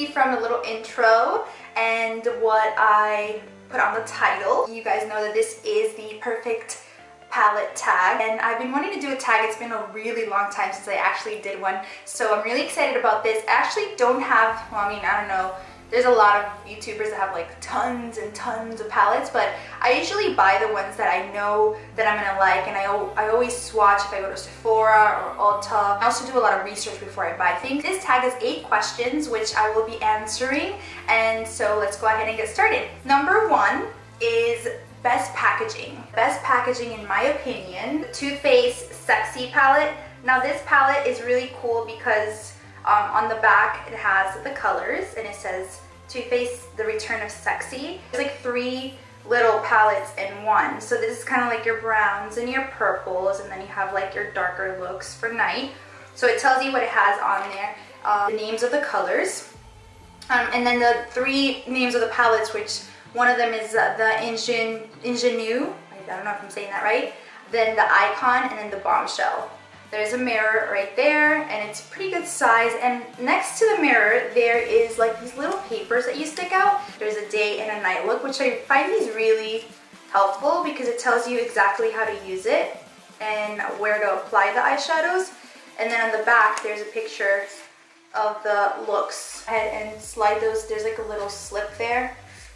see from the little intro and what I put on the title, you guys know that this is the perfect palette tag, and I've been wanting to do a tag. It's been a really long time since I actually did one, so I'm really excited about this. I actually don't have, well, I mean, I don't know, there's a lot of YouTubers that have like tons and tons of palettes, but I usually buy the ones that I know that I'm gonna like, and I always swatch if I go to Sephora or Ulta. I also do a lot of research before I buy things. This tag has 8 questions, which I will be answering, and so let's go ahead and get started. Number 1 is best packaging. Best packaging, in my opinion, the Too Faced Sexy palette. Now this palette is really cool because on the back it has the colors and it says Too Faced The Return of Sexy. There's like 3 little palettes in one. So this is kind of like your browns and your purples, and then you have like your darker looks for night. So it tells you what it has on there, the names of the colors, and then the 3 names of the palettes, which one of them is the Ingenue, I don't know if I'm saying that right, then the Icon, and then the Bombshell. There's a mirror right there, and it's pretty good size, and next to the mirror there is like these little papers that you stick out. There's a day and a night look, which I find is really helpful because it tells you exactly how to use it and where to apply the eyeshadows. And then on the back there's a picture of the looks. Go ahead and slide those. There's like a little slip there.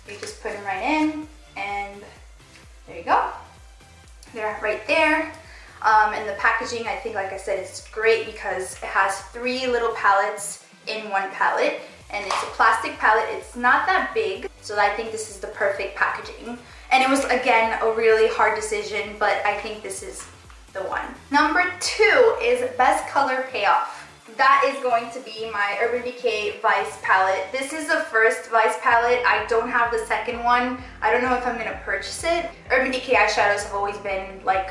You just put them right in, and there you go. They're right there. And the packaging, I think, like I said, is great because it has 3 little palettes in one palette, and it's a plastic palette. It's not that big, so I think this is the perfect packaging. And it was, again, a really hard decision, but I think this is the one. Number 2 is best color payoff. That is going to be my Urban Decay Vice palette. This is the first Vice palette. I don't have the second one. I don't know if I'm gonna purchase it. Urban Decay eyeshadows have always been like,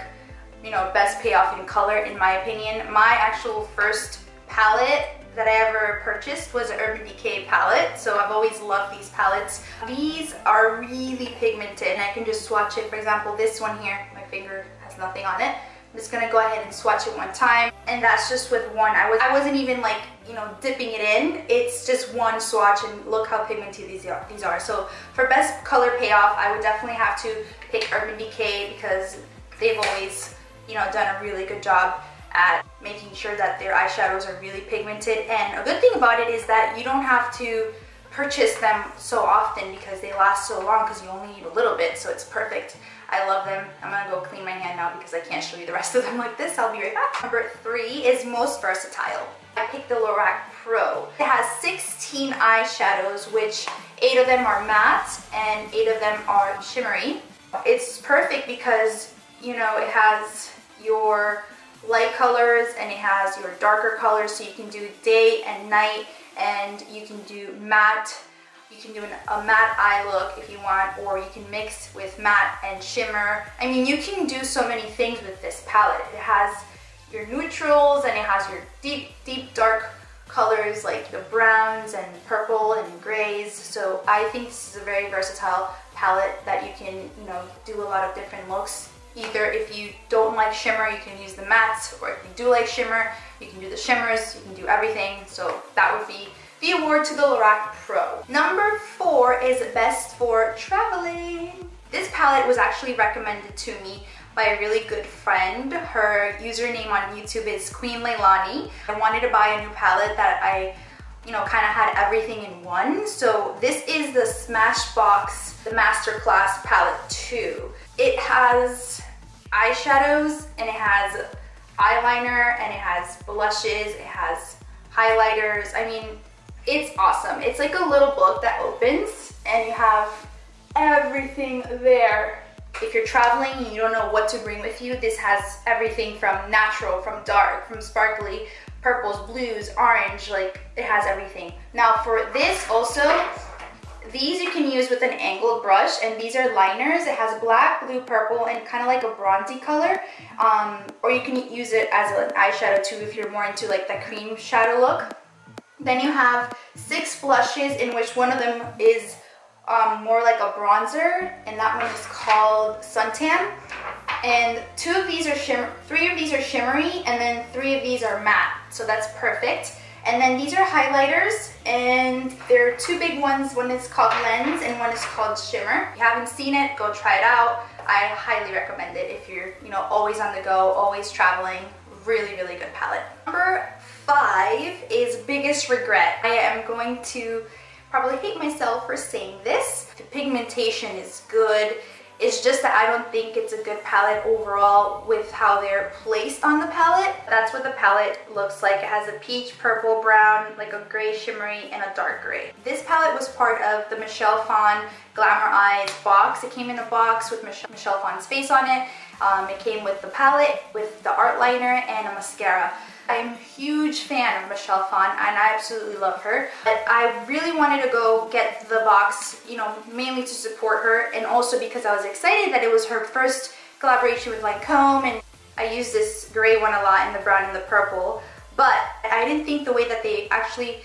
you know, best payoff in color, in my opinion. My actual first palette that I ever purchased was an Urban Decay palette, so I've always loved these palettes. These are really pigmented, and I can just swatch it. For example, this one here, my finger has nothing on it. I'm just gonna go ahead and swatch it one time, and that's just with one. I wasn't even like, you know, dipping it in. It's just one swatch, and look how pigmented these are. So for best color payoff, I would definitely have to pick Urban Decay because they've always, you know, done a really good job at making sure that their eyeshadows are really pigmented. And a good thing about it is that you don't have to purchase them so often because they last so long, because you only need a little bit, so it's perfect. I love them. I'm gonna go clean my hand now because I can't show you the rest of them like this. I'll be right back. Number 3 is most versatile. I picked the Lorac Pro. It has 16 eyeshadows, which 8 of them are matte and 8 of them are shimmery. It's perfect because, you know, it has your light colors and it has your darker colors, so you can do day and night, and you can do matte. You can do a matte eye look if you want, or you can mix with matte and shimmer. I mean, you can do so many things with this palette. It has your neutrals and it has your deep dark colors like the browns and purple and grays. So I think this is a very versatile palette that you can, you know, do a lot of different looks. Either if you don't like shimmer, you can use the mattes, or if you do like shimmer, you can do the shimmers, you can do everything. So that would be the award to the Lorac Pro. Number 4 is best for traveling. This palette was actually recommended to me by a really good friend. Her username on YouTube is QueenLeilani. I wanted to buy a new palette that I, you know, kind of had everything in one. So this is the Smashbox, the Masterclass Palette 2. It has eyeshadows, and it has eyeliner, and it has blushes, it has highlighters. I mean, it's awesome. It's like a little book that opens, and you have everything there. If you're traveling and you don't know what to bring with you, this has everything from natural, from dark, from sparkly, purples, blues, orange, like it has everything. Now for this also, these you can use with an angled brush, and these are liners. It has black, blue, purple, and kind of like a bronzy color. Or you can use it as an eyeshadow too if you're more into like the cream shadow look. Then you have 6 blushes, in which one of them is more like a bronzer, and that one is called Suntan. And 3 of these are shimmery, and then 3 of these are matte. So that's perfect. And then these are highlighters, and there are two big ones. One is called Lens and one is called Shimmer. If you haven't seen it, go try it out. I highly recommend it if you're, you know, always on the go, always traveling. Really, really good palette. Number 5 is Biggest Regret. I am going to probably hate myself for saying this. The pigmentation is good. It's just that I don't think it's a good palette overall with how they're placed on the palette. That's what the palette looks like. It has a peach, purple, brown, like a gray shimmery, and a dark gray. This palette was part of the Michelle Phan Glamour Eyes box. It came in a box with Michelle Phan's face on it. It came with the palette, with the art liner, and a mascara. I'm a huge fan of Michelle Phan and I absolutely love her. But I really wanted to go get the box, you know, mainly to support her and also because I was excited that it was her first collaboration with Lancome, and I used this gray one a lot and the brown and the purple. But I didn't think the way that they actually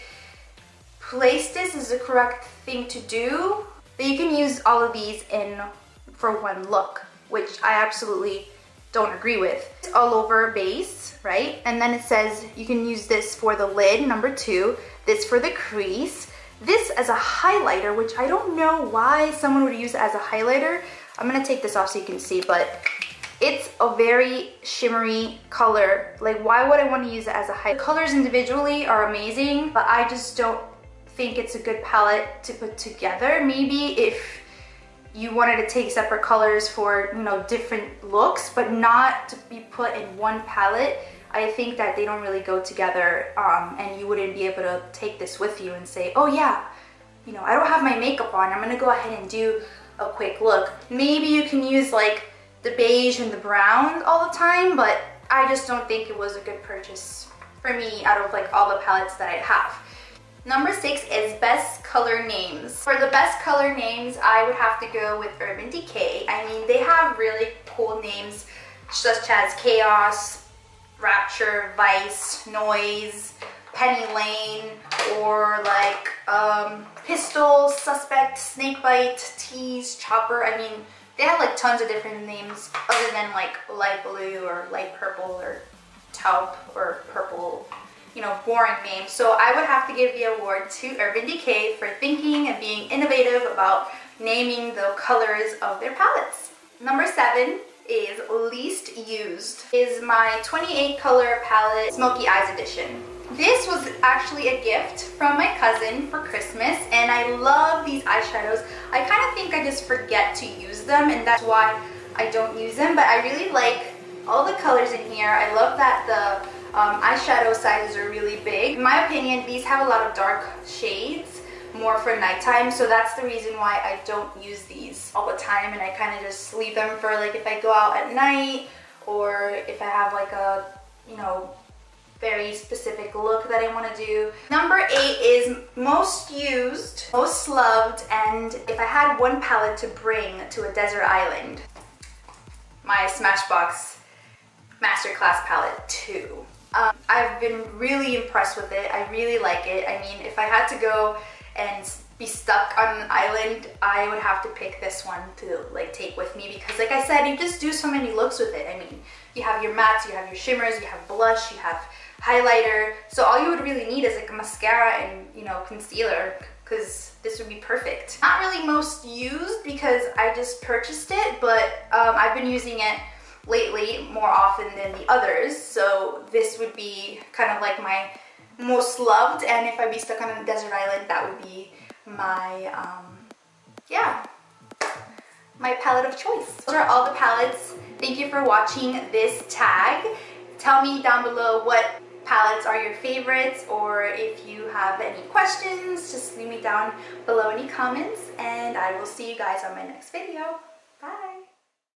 placed this is the correct thing to do. That you can use all of these for one look, which I absolutely don't agree with. It's all over base, right? And then it says you can use this for the lid, number 2, this for the crease, this as a highlighter, which I don't know why someone would use it as a highlighter. I'm gonna take this off so you can see, but it's a very shimmery color. Like, why would I want to use it as a highlighter? The colors individually are amazing, but I just don't think it's a good palette to put together. Maybe if you wanted to take separate colors for, you know, different looks, but not to be put in one palette. I think that they don't really go together, and you wouldn't be able to take this with you and say, oh yeah, you know, I don't have my makeup on, I'm gonna go ahead and do a quick look. Maybe you can use like the beige and the brown all the time, but I just don't think it was a good purchase for me out of like all the palettes that I have. Number 6 is Best Color Names. For the best color names, I would have to go with Urban Decay. I mean, they have really cool names such as Chaos, Rapture, Vice, Noise, Penny Lane, or like Pistol, Suspect, Snakebite, Tease, Chopper. I mean, they have like tons of different names other than like light blue or light purple or taupe or purple, you know, boring names. So I would have to give the award to Urban Decay for thinking and being innovative about naming the colors of their palettes. Number 7 is Least Used. Is my 28 color palette Smoky Eyes edition. This was actually a gift from my cousin for Christmas, and I love these eyeshadows. I kind of think I just forget to use them, and that's why I don't use them, but I really like all the colors in here. I love that the eyeshadow sizes are really big. In my opinion, these have a lot of dark shades, more for nighttime, so that's the reason why I don't use these all the time, and I kind of just leave them for like if I go out at night or if I have like a, you know, very specific look that I want to do. Number 8 is Most Used, Most Loved, and if I had one palette to bring to a desert island, my Smashbox Masterclass palette 2. I've been really impressed with it. I really like it. I mean, if I had to go and be stuck on an island, I would have to pick this one to like take with me because, like I said, you just do so many looks with it. I mean, you have your mattes, you have your shimmers, you have blush, you have highlighter. So all you would really need is like a mascara and, you know, concealer, because this would be perfect. Not really most used because I just purchased it, but I've been using it lately more often than the others, so this would be kind of like my most loved, and if I'd be stuck on a desert island, that would be my yeah, my palette of choice. Those are all the palettes. Thank you for watching this tag. Tell me down below what palettes are your favorites, or if you have any questions, just leave me down below any comments, and I will see you guys on my next video.